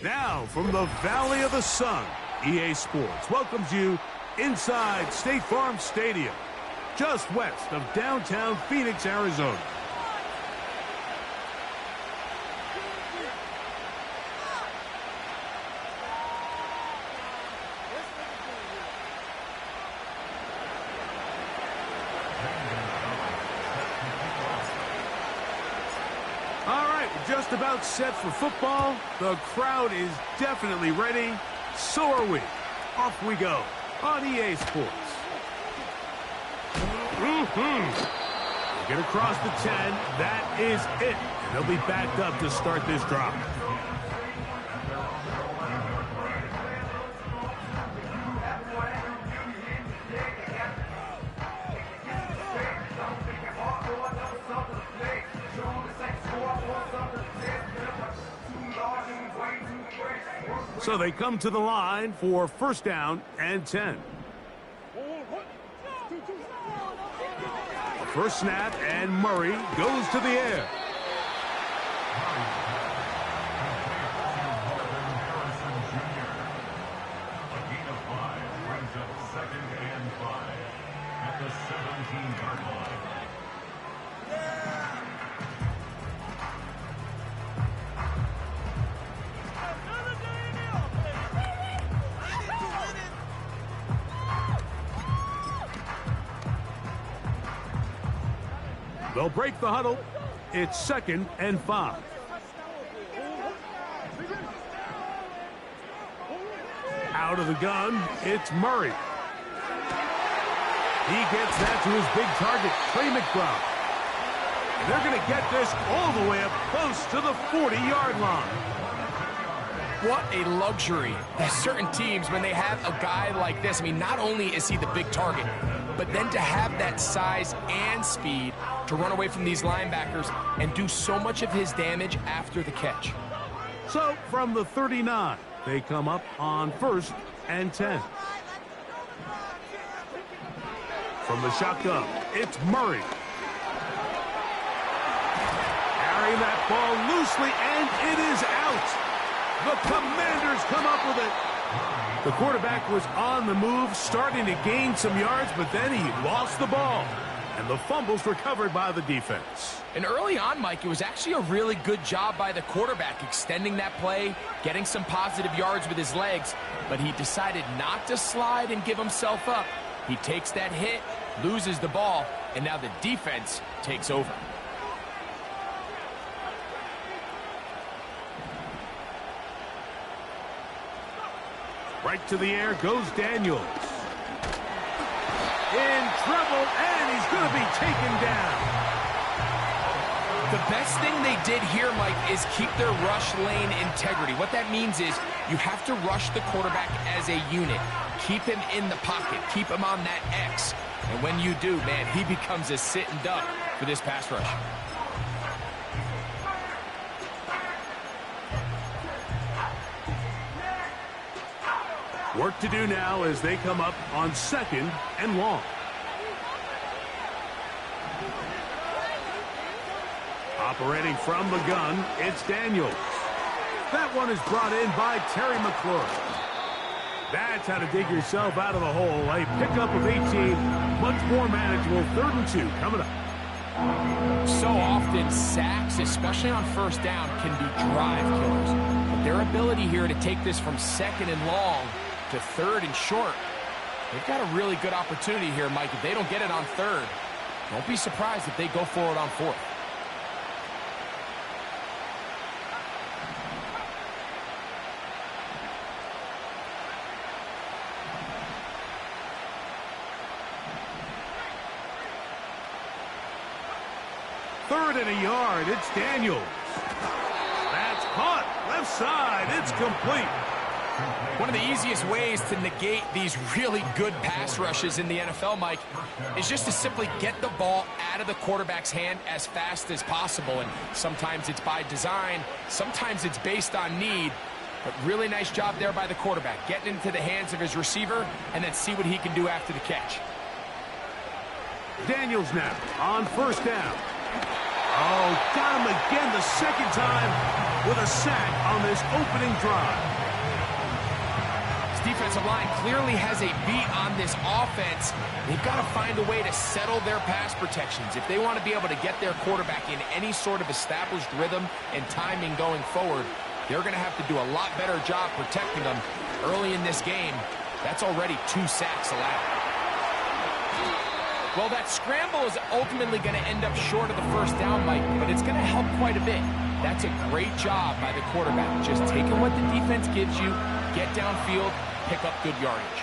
Now, from the Valley of the Sun, EA Sports welcomes you inside State Farm Stadium, just west of downtown Phoenix, Arizona. Just about set for football. The crowd is definitely ready. So are we. Off we go on EA Sports. Get across the 10. That is it. And they'll be backed up to start this drive. So they come to the line for first down and 10. First snap, and Murray goes to the air. They'll break the huddle. It's 2nd and 5. Out of the gun, it's Murray. He gets that to his big target, Trey McBride. They're going to get this all the way up close to the 40-yard line. What a luxury. There's certain teams, when they have a guy like this, I mean, not only is he the big target, but then to have that size and speed to run away from these linebackers and do so much of his damage after the catch. So from the 39, they come up on 1st and 10. From the shotgun, it's Murray. Carrying that ball loosely, and it is out. The Commanders come up with it. The quarterback was on the move, starting to gain some yards, but then he lost the ball. And the fumble's recovered by the defense. And early on, Mike, it was actually a really good job by the quarterback, extending that play, getting some positive yards with his legs, but he decided not to slide and give himself up. He takes that hit, loses the ball, and now the defense takes over. Right to the air goes Daniels. In trouble, and he's going to be taken down. The best thing they did here, Mike, is keep their rush lane integrity. What that means is you have to rush the quarterback as a unit. Keep him in the pocket. Keep him on that X. And when you do, man, he becomes a sitting duck for this pass rush. Work to do now as they come up on 2nd and long. Operating from the gun, it's Daniels. That one is brought in by Terry McLaurin. That's how to dig yourself out of the hole. A pickup of 18, much more manageable. 3rd and 2 coming up. So often, sacks, especially on first down, can be drive killers. But their ability here to take this from 2nd and long to 3rd and short, they've got a really good opportunity here, Mike. If they don't get it on 3rd, don't be surprised if they go for it on 4th. Third and a yard, it's Daniels. That's caught, left side, it's complete. One of the easiest ways to negate these really good pass rushes in the NFL, Mike, is just to simply get the ball out of the quarterback's hand as fast as possible. And sometimes it's by design, sometimes it's based on need. But really nice job there by the quarterback, getting into the hands of his receiver and then see what he can do after the catch. Daniels now on 1st down. Oh, got him again the 2nd time. with a sack on this opening drive. This defensive line clearly has a beat on this offense. They've got to find a way to settle their pass protections. If they want to be able to get their quarterback in any sort of established rhythm and timing going forward, they're going to have to do a lot better job protecting them. Early in this game, that's already 2 sacks allowed. Well, that scramble is ultimately going to end up short of the first down, Mike, but it's going to help quite a bit. That's a great job by the quarterback, just taking what the defense gives you, get downfield, pick up good yardage.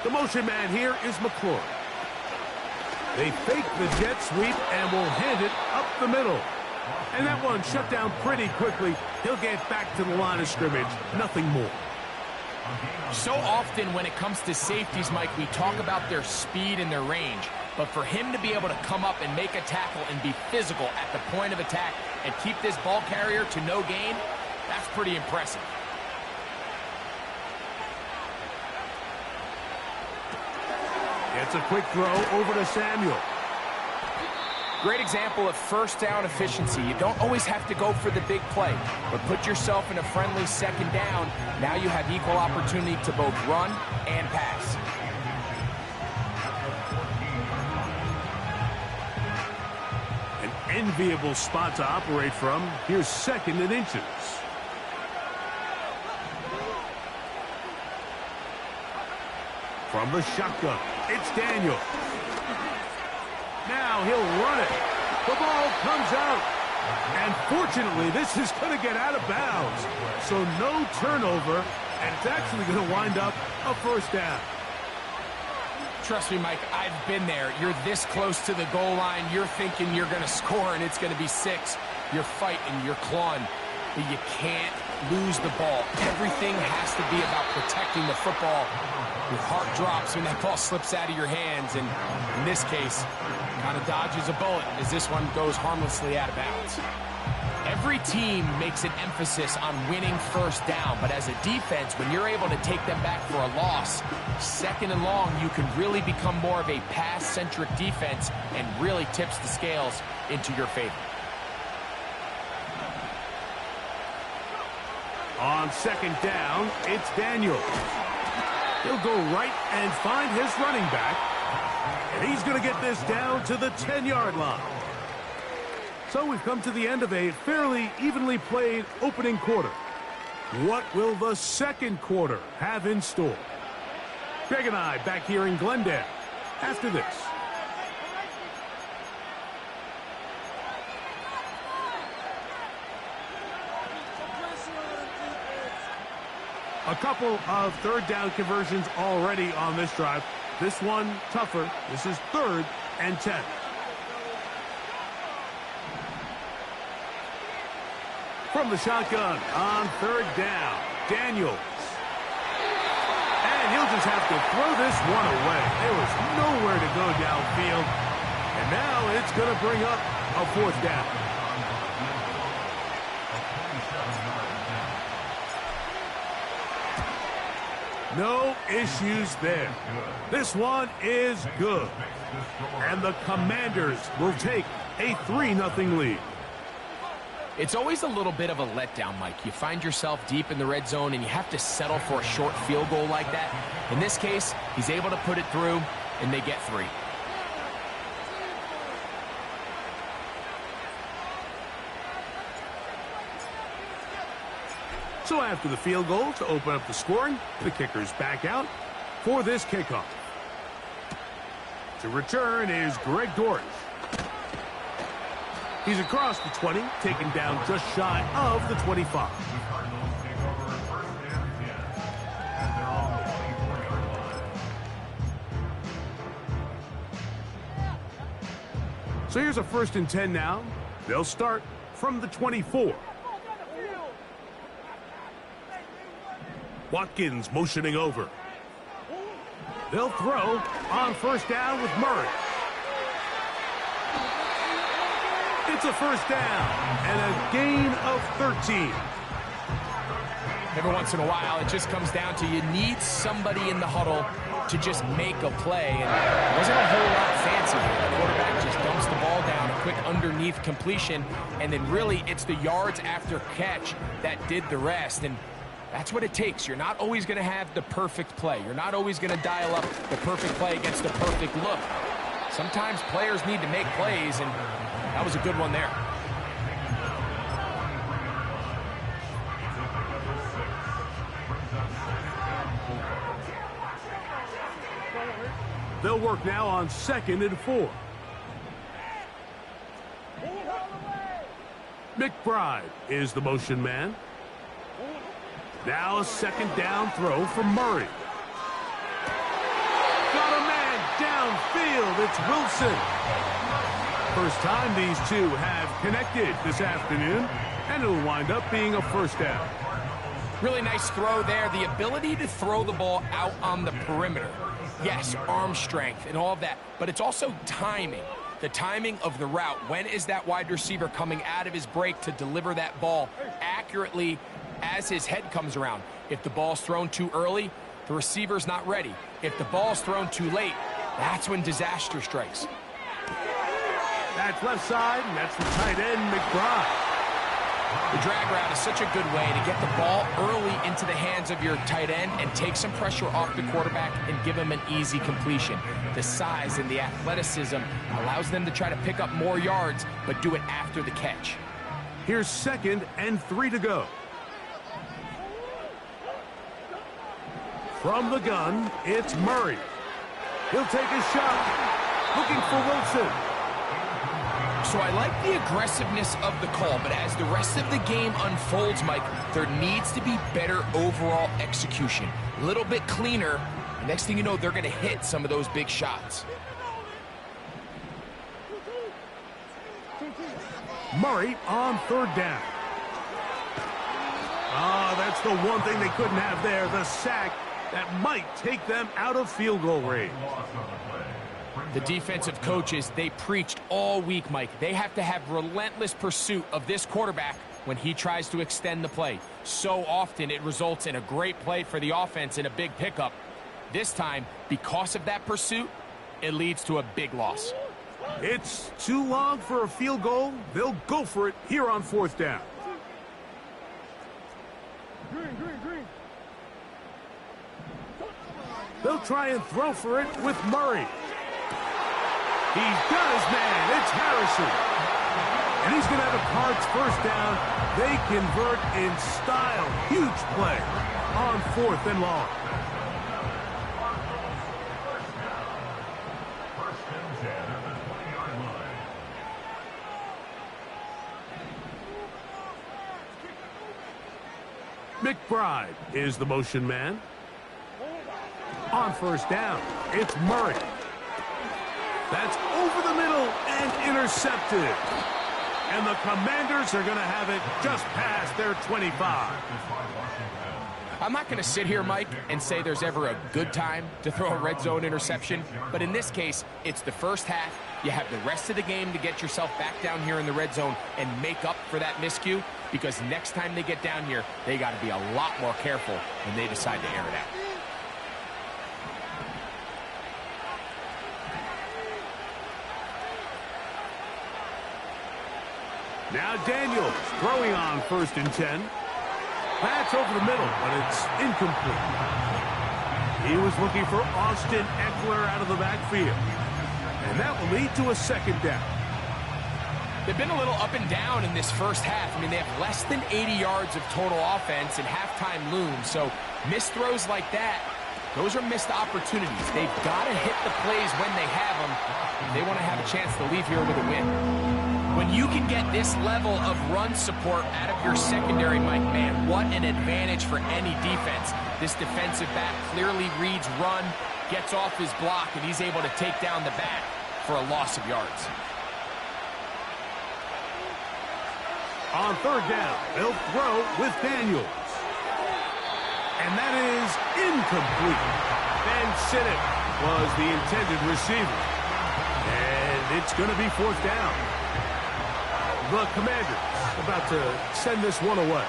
The motion man here is McClure. They fake the jet sweep and will hand it up the middle. And that one shut down pretty quickly. He'll get back to the line of scrimmage. Nothing more. So often when it comes to safeties, Mike, we talk about their speed and their range. But for him to be able to come up and make a tackle and be physical at the point of attack and keep this ball carrier to no gain, that's pretty impressive. It's a quick throw over to Samuel. Great example of first down efficiency. You don't always have to go for the big play, but put yourself in a friendly second down. Now you have equal opportunity to both run and pass. An enviable spot to operate from. Here's 2nd and inches. From the shotgun, it's Daniel. Now he'll run it. The ball comes out. And fortunately, this is going to get out of bounds. So no turnover, and it's actually going to wind up a first down. Trust me, Mike, I've been there. You're this close to the goal line. You're thinking you're going to score, and it's going to be 6. You're fighting, you're clawing, but you can't lose the ball. Everything has to be about protecting the football. Your heart drops when that ball slips out of your hands, and in this case, kind of dodges a bullet as this one goes harmlessly out of bounds. Every team makes an emphasis on winning first down, but as a defense, when you're able to take them back for a loss, 2nd and long, you can really become more of a pass-centric defense and really tips the scales into your favor. On 2nd down, it's Daniel. He'll go right and find his running back. And he's going to get this down to the 10-yard line. So we've come to the end of a fairly evenly played opening quarter. What will the 2nd quarter have in store? Greg and I back here in Glendale after this. A couple of 3rd down conversions already on this drive. This one tougher. This is 3rd and 10. From the shotgun on 3rd down, Daniels. And he'll just have to throw this one away. There was nowhere to go downfield. And now it's going to bring up a 4th down. No issues there. This one is good. And the Commanders will take a 3-0 lead. It's always a little bit of a letdown, Mike. You find yourself deep in the red zone and you have to settle for a short field goal like that. In this case, he's able to put it through and they get 3. So after the field goal to open up the scoring, the kicker's back out for this kickoff. To return is Greg Dortch. He's across the 20, taken down just shy of the 25. So here's a 1st and 10 now. They'll start from the 24. Watkins motioning over. They'll throw on 1st down with Murray. It's a 1st down and a gain of 13. Every once in a while, it just comes down to you need somebody in the huddle to just make a play. And it wasn't a whole lot fancy here. The quarterback just dumps the ball down, a quick underneath completion, and then really it's the yards after catch that did the rest. And that's what it takes. You're not always going to have the perfect play. You're not always going to dial up the perfect play against the perfect look. Sometimes players need to make plays, and that was a good one there. They'll work now on 2nd and 4. McBride is the motion man. Now a 2nd down throw from Murray. Got a man downfield. It's Wilson. First time these two have connected this afternoon, and it'll wind up being a first down. Really nice throw there. The ability to throw the ball out on the perimeter. Yes, arm strength and all of that, but it's also timing. The timing of the route. When is that wide receiver coming out of his break to deliver that ball accurately as his head comes around? If the ball's thrown too early, the receiver's not ready. If the ball's thrown too late, that's when disaster strikes. That's left side, and that's the tight end, McBride. The drag route is such a good way to get the ball early into the hands of your tight end and take some pressure off the quarterback and give him an easy completion. The size and the athleticism allows them to try to pick up more yards, but do it after the catch. Here's 2nd and 3 to go. From the gun, it's Murray. He'll take a shot, looking for Wilson. So I like the aggressiveness of the call, but as the rest of the game unfolds, Mike, there needs to be better overall execution. A little bit cleaner. The next thing you know, they're going to hit some of those big shots. Murray on 3rd down. That's the one thing they couldn't have there, the sack that might take them out of field goal range. The defensive coaches, they preached all week, Mike. They have to have relentless pursuit of this quarterback when he tries to extend the play. So often it results in a great play for the offense and a big pickup. This time, because of that pursuit, it leads to a big loss. It's too long for a field goal. They'll go for it here on 4th down. They'll try and throw for it with Murray. He's got his man. It's Harrison. And he's going to have a Cards first down. They convert in style. Huge play on 4th and long. McBride is the motion man. On 1st down, it's Murray. That's over the middle and intercepted. And the Commanders are going to have it just past their 25. I'm not going to sit here, Mike, and say there's ever a good time to throw a red zone interception. But in this case, it's the first half. You have the rest of the game to get yourself back down here in the red zone and make up for that miscue. Because next time they get down here, they got to be a lot more careful when they decide to air it out. Now Daniels throwing on 1st and 10. That's over the middle, but it's incomplete. He was looking for Austin Eckler out of the backfield. And that will lead to a 2nd down. They've been a little up and down in this first half. I mean, they have less than 80 yards of total offense and halftime looms. So missed throws like that, those are missed opportunities. They've got to hit the plays when they have them. They want to have a chance to leave here with a win. When you can get this level of run support out of your secondary, Mike, man, what an advantage for any defense. This defensive back clearly reads run, gets off his block, and he's able to take down the back for a loss of yards. On 3rd down, they'll throw with Daniels. And that is incomplete. Ben Sinnott was the intended receiver. And it's going to be 4th down. The Commanders about to send this one away.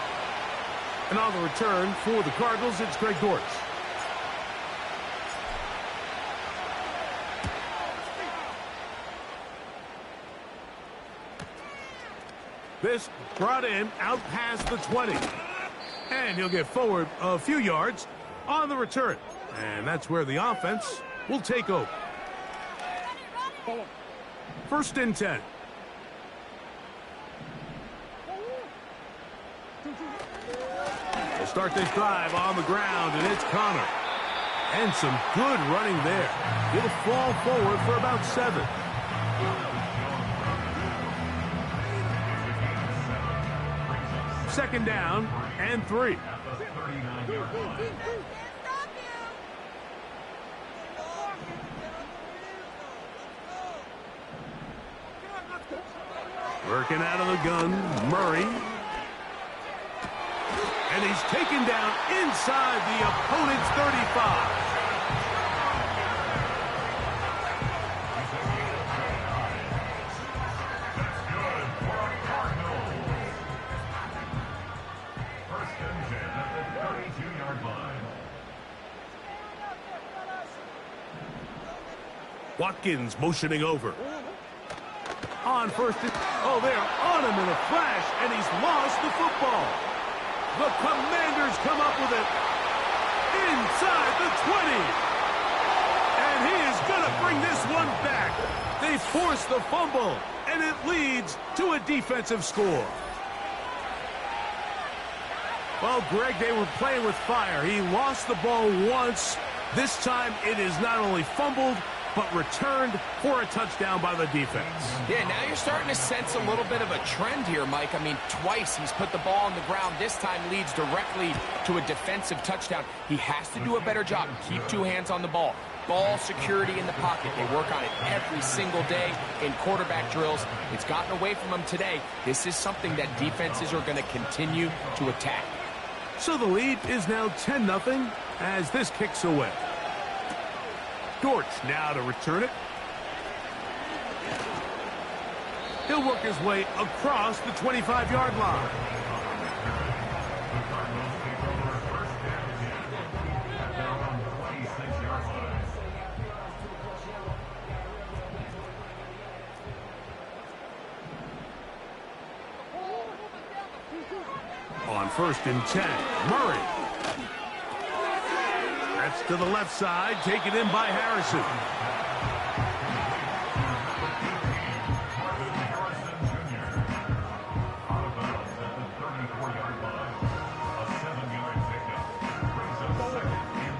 And on the return for the Cardinals, it's Greg Dortch. This brought in out past the 20. And he'll get forward a few yards on the return. And that's where the offense will take over. 1st and 10. We'll start this drive on the ground, and it's Connor. And some good running there. He'll fall forward for about 7. Second down and 3. Working out of the gun, Murray. And he's taken down inside the opponent's 35. Watkins motioning over. On first. Oh, they're on him in a flash, and he's lost the football. The Commanders come up with it inside the 20. And he is going to bring this one back. They force the fumble, and it leads to a defensive score. Well, Greg, they were playing with fire. He lost the ball once. This time it is not only fumbled, but returned for a touchdown by the defense. Yeah, now you're starting to sense a little bit of a trend here, Mike. I mean, twice he's put the ball on the ground. This time leads directly to a defensive touchdown. He has to do a better job. Keep 2 hands on the ball. Ball security in the pocket. They work on it every single day in quarterback drills. It's gotten away from him today. This is something that defenses are going to continue to attack. So the lead is now 10-0 as this kicks away. Dortch now to return it. He'll work his way across the 25-yard line. On 1st and 10, Murray. That's to the left side, taken in by Harrison.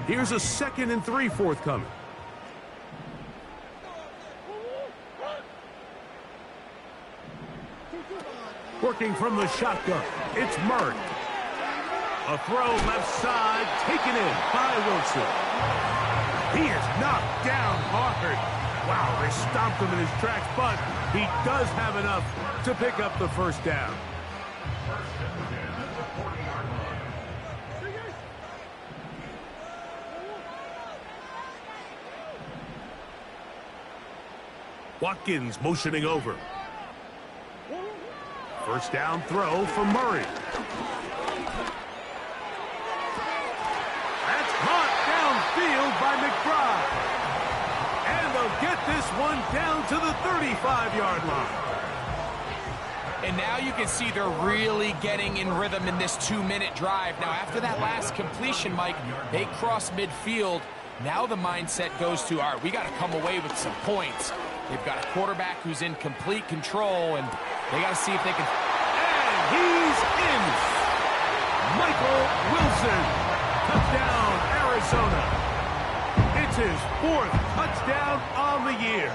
Here's a 2nd and 3 forthcoming. Working from the shotgun, it's Murray. A throw left side, taken in by Wilson. He is knocked down hard. Wow, they stopped him in his tracks, but he does have enough to pick up the 1st down. Watkins motioning over. 1st down throw for Murray. That's caught downfield by McBride. And they'll get this one down to the 35-yard line. And now you can see they're really getting in rhythm in this 2-minute drive. Now, after that last completion, Mike, they cross midfield. Now the mindset goes to, all right, we got to come away with some points. They've got a quarterback who's in complete control, and they got to see if they can. And he's in. Michael Wilson. Touchdown, Arizona. It's his 4th touchdown on the year.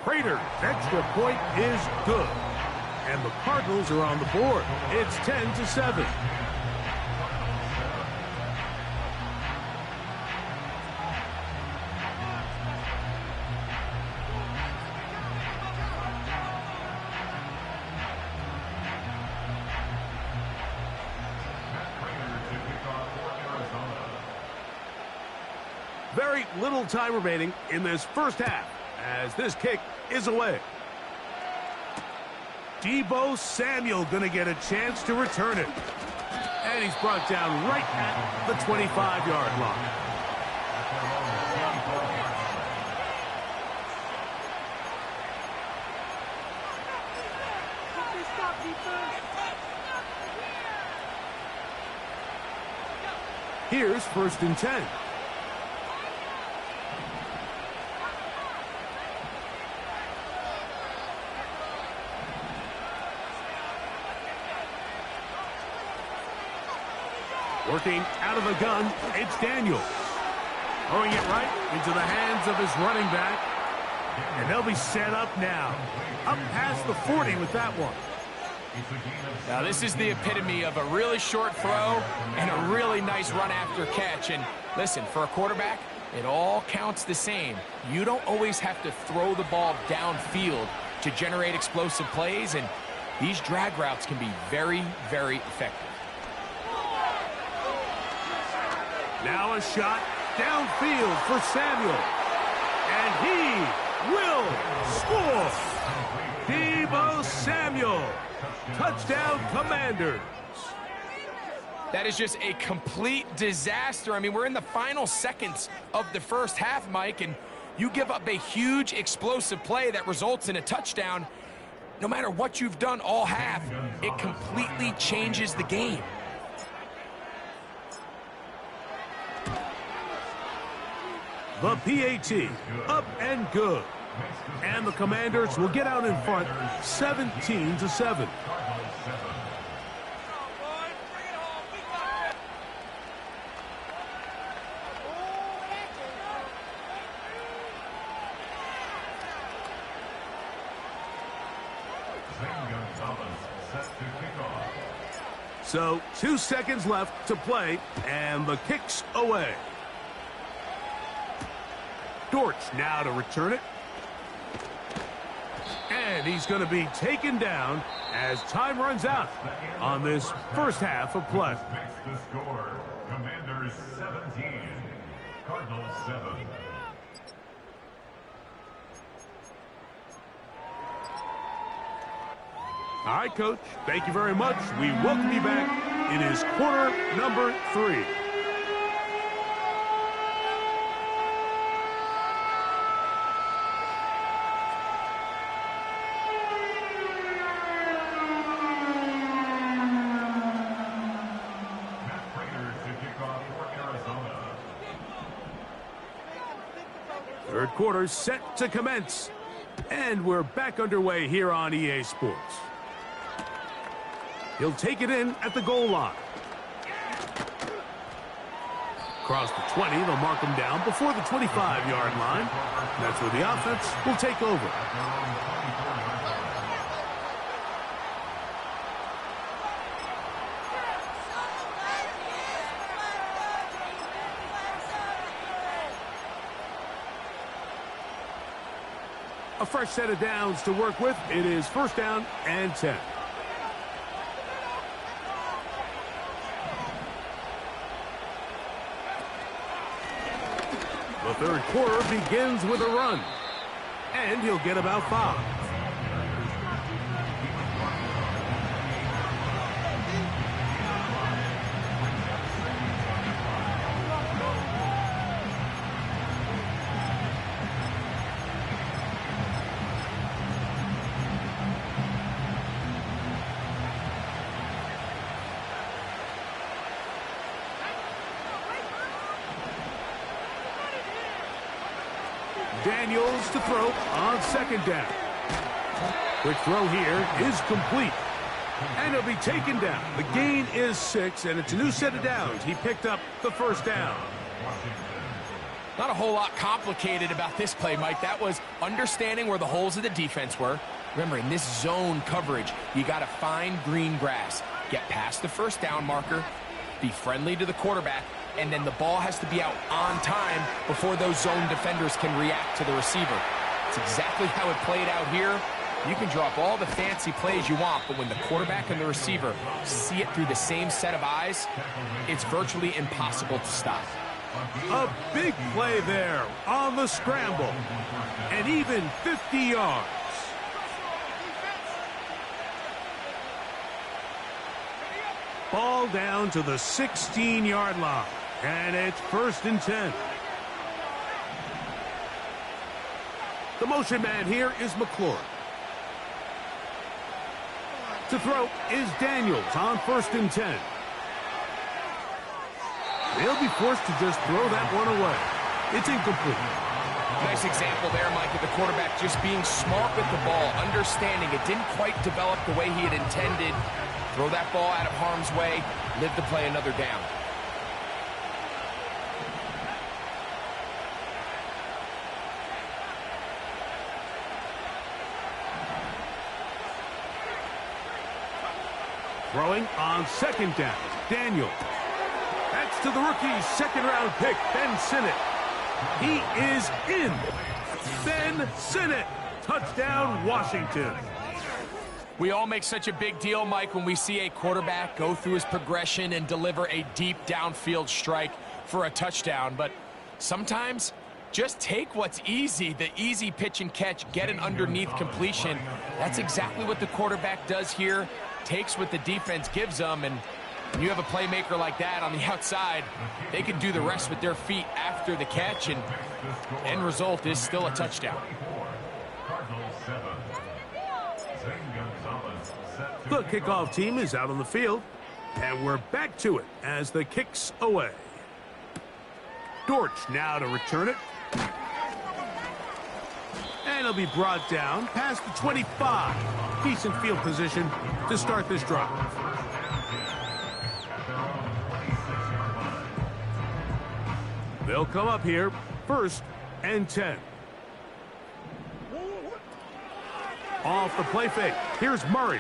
Prater's extra point is good. And the Cardinals are on the board. It's 10-7. Very little time remaining in this 1st half as this kick is away. Deebo Samuel going to get a chance to return it. And he's brought down right at the 25-yard line. Here's 1st and 10. Working out of the gun, it's Daniels. Throwing it right into the hands of his running back. And they'll be set up now. Up past the 40 with that one. Now this is the epitome of a really short throw and a really nice run after catch. And listen, for a quarterback, it all counts the same. You don't always have to throw the ball downfield to generate explosive plays, and these drag routes can be very, very effective. Now a shot downfield for Samuel. And he will score. Deebo Samuel. Touchdown, Commanders. That is just a complete disaster. I mean, we're in the final seconds of the first half, Mike, and you give up a huge explosive play that results in a touchdown. No matter what you've done all half, it completely changes the game. The PAT, up and good. And the Commanders will get out in front, 17-7. So 2 seconds left to play, and the kick's away. Dortch now to return it. And he's going to be taken down as time runs out on this first half of play. The score, Commanders 17, Cardinals 7. All right, Coach. Thank you very much. We welcome you back. It is quarter number 3. Third quarter set to commence. And we're back underway here on EA Sports. He'll take it in at the goal line. Across the 20, they'll mark him down before the 25-yard line. That's where the offense will take over. A fresh set of downs to work with. It is 1st down and 10. The third quarter begins with a run. And he'll get about 5. Daniels to throw on 2nd down. Quick throw here is complete. And he'll be taken down. The gain is 6, and it's a new set of downs. He picked up the 1st down. Not a whole lot complicated about this play, Mike. That was understanding where the holes of the defense were. Remember, in this zone coverage, you got to find green grass. Get past the 1st down marker, be friendly to the quarterback, and then the ball has to be out on time before those zone defenders can react to the receiver. It's exactly how it played out here. You can draw up all the fancy plays you want, but when the quarterback and the receiver see it through the same set of eyes, it's virtually impossible to stop. A big play there on the scramble. And even 50 yards. Ball down to the 16-yard line. And it's 1st and 10. The motion man here is McClure. To throw is Daniels on 1st and 10. They'll be forced to just throw that one away. It's incomplete. Nice example there, Mike, of the quarterback just being smart with the ball, understanding it didn't quite develop the way he had intended. Throw that ball out of harm's way, live to play another down. Throwing on 2nd down, Daniels. That's to the rookie's 2nd-round pick, Ben Sinnott. He is in. Ben Sinnott. Touchdown, Washington. We all make such a big deal, Mike, when we see a quarterback go through his progression and deliver a deep downfield strike for a touchdown. But sometimes, just take what's easy, the easy pitch and catch, get an underneath completion. That's exactly what the quarterback does here. Takes what the defense gives them, and when you have a playmaker like that on the outside, they can do the rest with their feet after the catch, and end result is still a touchdown. The kickoff team is out on the field, and we're back to it as the kick's away. Dortch now to return it. And it'll be brought down past the 25. Decent field position to start this drive. They'll come up here, 1st and 10. Off the play fake. Here's Murray.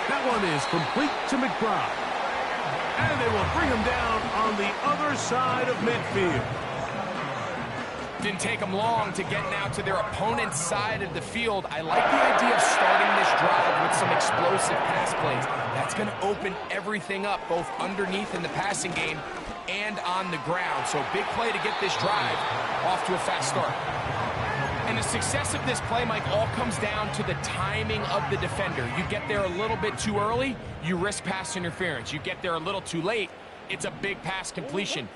That one is complete to McBride. And they will bring him down on the other side of midfield. Didn't take them long to get now to their opponent's side of the field. I like the idea of starting this drive with some explosive pass plays. That's going to open everything up, both underneath in the passing game and on the ground. So big play to get this drive off to a fast start. And the success of this play, Mike, all comes down to the timing of the defender. You get there a little bit too early, you risk pass interference. You get there a little too late, it's a big pass completion.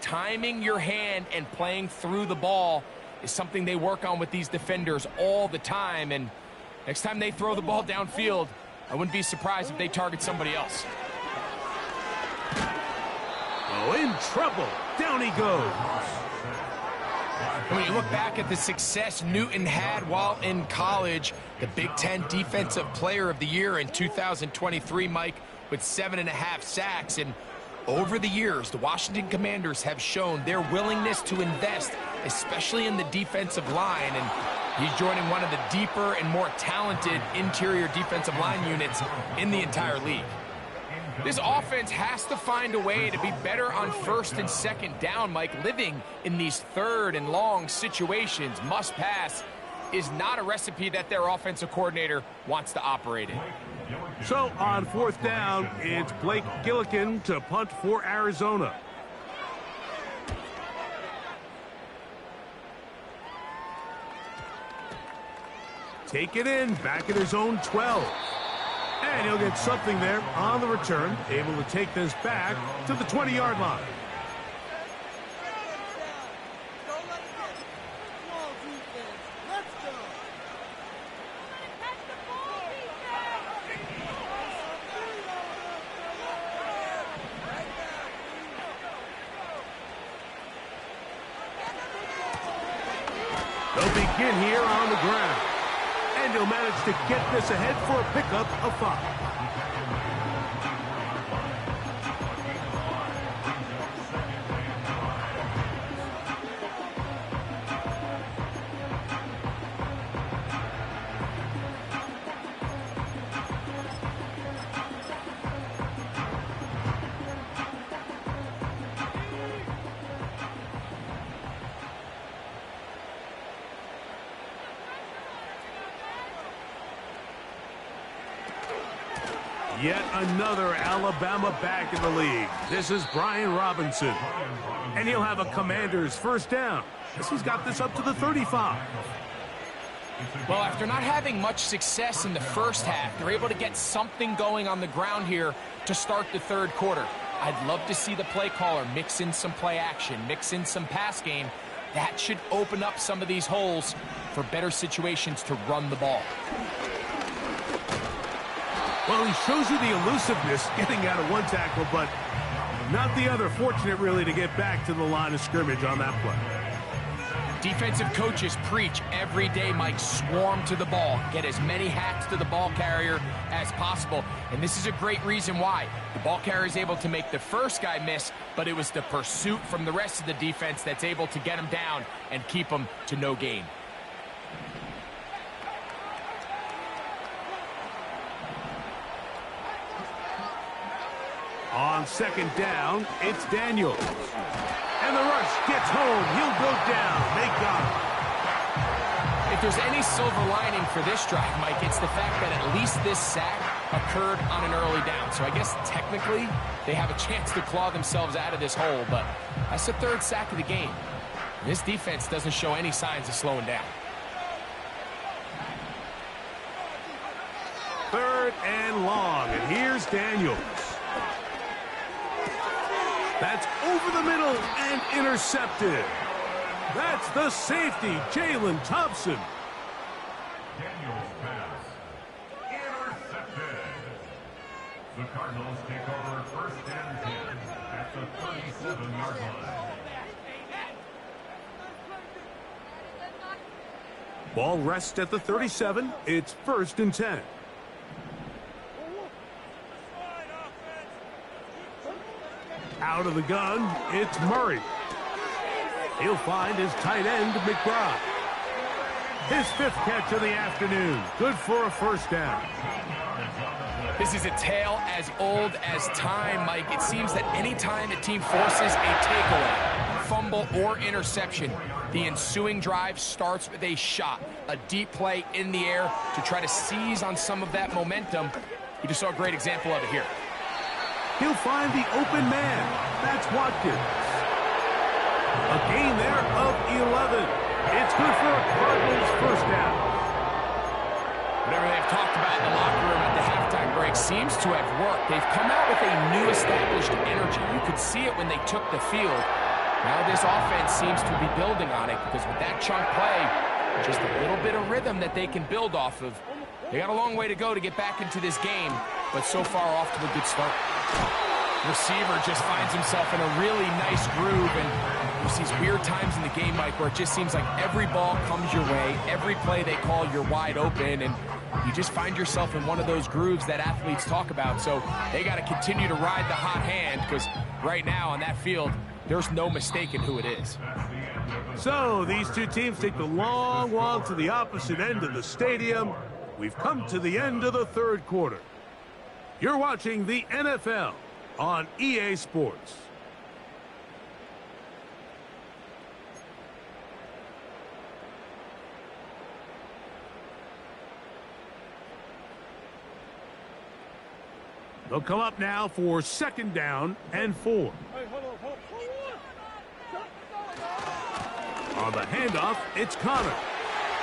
Timing your hand and playing through the ball is something they work on with these defenders all the time. And next time they throw the ball downfield, I wouldn't be surprised if they target somebody else. Oh, in trouble. Down he goes. When you look back at the success Newton had while in college, the Big Ten Defensive Player of the Year in 2023, Mike, with 7.5 sacks. And over the years, the Washington Commanders have shown their willingness to invest, especially in the defensive line. And he's joining one of the deeper and more talented interior defensive line units in the entire league. This offense has to find a way to be better on 1st and 2nd down, Mike. Living in these 3rd and long situations, must pass, is not a recipe that their offensive coordinator wants to operate in. So on 4th down, it's Blake Gillikin to punt for Arizona. Take it in, back at his own 12. And he'll get something there on the return, able to take this back to the 20-yard line. They'll begin here on the ground. And he'll manage to get this ahead for a pickup of 5. Yet another Alabama back in the league. This is Brian Robinson. And he'll have a Commander's 1st down as he's got this up to the 35. Well, after not having much success in the first half, they're able to get something going on the ground here to start the 3rd quarter. I'd love to see the play caller mix in some play action, mix in some pass game. That should open up some of these holes for better situations to run the ball. Well, he shows you the elusiveness getting out of one tackle, but not the other. Fortunate, really, to get back to the line of scrimmage on that play. Defensive coaches preach every day, Mike, swarm to the ball. Get as many hacks to the ball carrier as possible. And this is a great reason why. The ball carrier is able to make the first guy miss, but it was the pursuit from the rest of the defense that's able to get him down and keep him to no gain. On second down, it's Daniels. And the rush gets home. He'll go down. They got him. If there's any silver lining for this drive, Mike, it's the fact that at least this sack occurred on an early down. So I guess technically they have a chance to claw themselves out of this hole, but that's the third sack of the game. This defense doesn't show any signs of slowing down. Third and long, and here's Daniels. That's over the middle and intercepted. That's the safety, Jalen Thompson. Daniels pass. Intercepted. The Cardinals take over first and 10 at the 37-yard line. Ball rests at the 37. It's first and 10. Out of the gun, it's Murray. He'll find his tight end, McBride. His fifth catch of the afternoon. Good for a first down. This is a tale as old as time, Mike. It seems that any time a team forces a takeaway, fumble, or interception, the ensuing drive starts with a shot, a deep play in the air to try to seize on some of that momentum. You just saw a great example of it here. He'll find the open man. That's Watkins. A gain there of 11. It's good for a Cardinals first down. Whatever they've talked about in the locker room at the halftime break seems to have worked. They've come out with a new established energy. You could see it when they took the field. Now this offense seems to be building on it because with that chunk play, just a little bit of rhythm that they can build off of. They got a long way to go to get back into this game, but so far off to a good start. Receiver just finds himself in a really nice groove, and there's these weird times in the game, Mike, where it just seems like every ball comes your way, every play they call, you're wide open, and you just find yourself in one of those grooves that athletes talk about. So they got to continue to ride the hot hand, because right now on that field, there's no mistaking who it is. So these two teams take the long walk to the opposite end of the stadium. We've come to the end of the third quarter. You're watching the NFL on EA Sports. They'll come up now for second down and 4. On the handoff, it's Connor.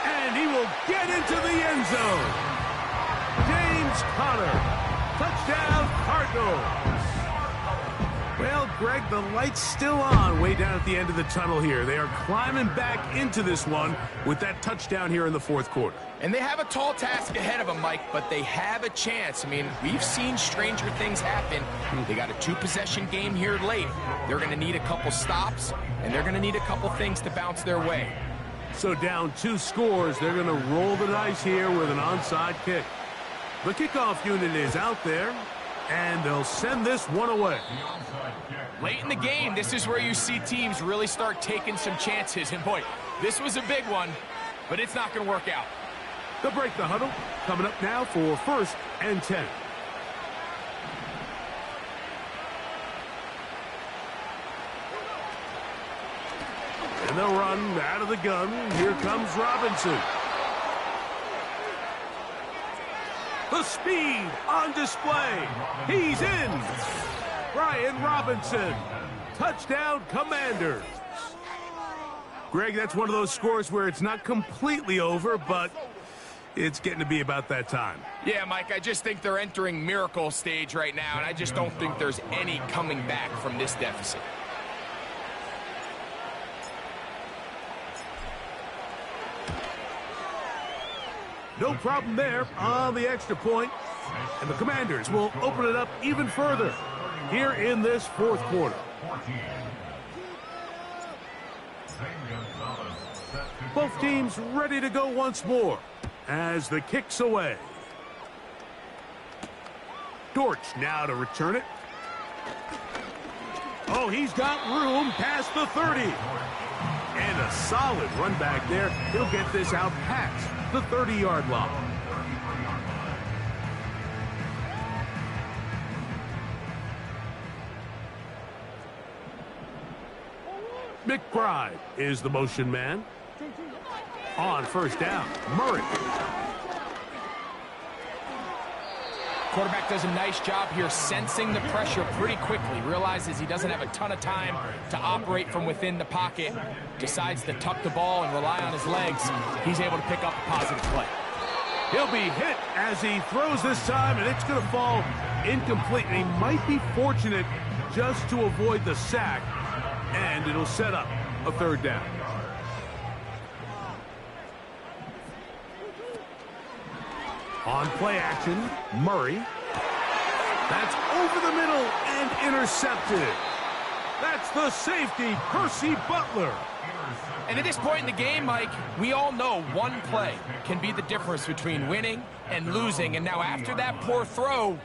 And he will get into the end zone. James Conner. Touchdown, Cardinals. Well, Greg, the light's still on way down at the end of the tunnel here. They are climbing back into this one with that touchdown here in the fourth quarter. And they have a tall task ahead of them, Mike, but they have a chance. I mean, we've seen stranger things happen. They got a 2-possession game here late. They're going to need a couple stops, and they're going to need a couple things to bounce their way. So down 2 scores, they're going to roll the dice here with an onside kick. The kickoff unit is out there, and they'll send this one away. Late in the game, this is where you see teams really start taking some chances. And boy, this was a big one, but it's not going to work out. They'll break the huddle. Coming up now for first and 10. And they'll run out of the gun. Here comes Robinson. The speed on display. He's in. Brian Robinson. Touchdown, Commanders. Greg, that's one of those scores where it's not completely over, but it's getting to be about that time. Yeah, Mike, I just think they're entering miracle stage right now, and I just don't think there's any coming back from this deficit. No problem there on the extra point. And the Commanders will open it up even further here in this fourth quarter. Both teams ready to go once more as the kick's away. Dortch now to return it. Oh, he's got room past the 30. And a solid run back there. He'll get this out past the 30-yard line. McBride is the motion man. On first down, Murray. Quarterback does a nice job here sensing the pressure pretty quickly. Realizes he doesn't have a ton of time to operate from within the pocket. Decides to tuck the ball and rely on his legs. He's able to pick up a positive play. He'll be hit as he throws this time, and it's going to fall incomplete. And he might be fortunate just to avoid the sack, and it'll set up a third down. On play action, Murray. That's over the middle and intercepted. That's the safety, Percy Butler. And at this point in the game, Mike, we all know one play can be the difference between winning and losing. And now after that poor throw,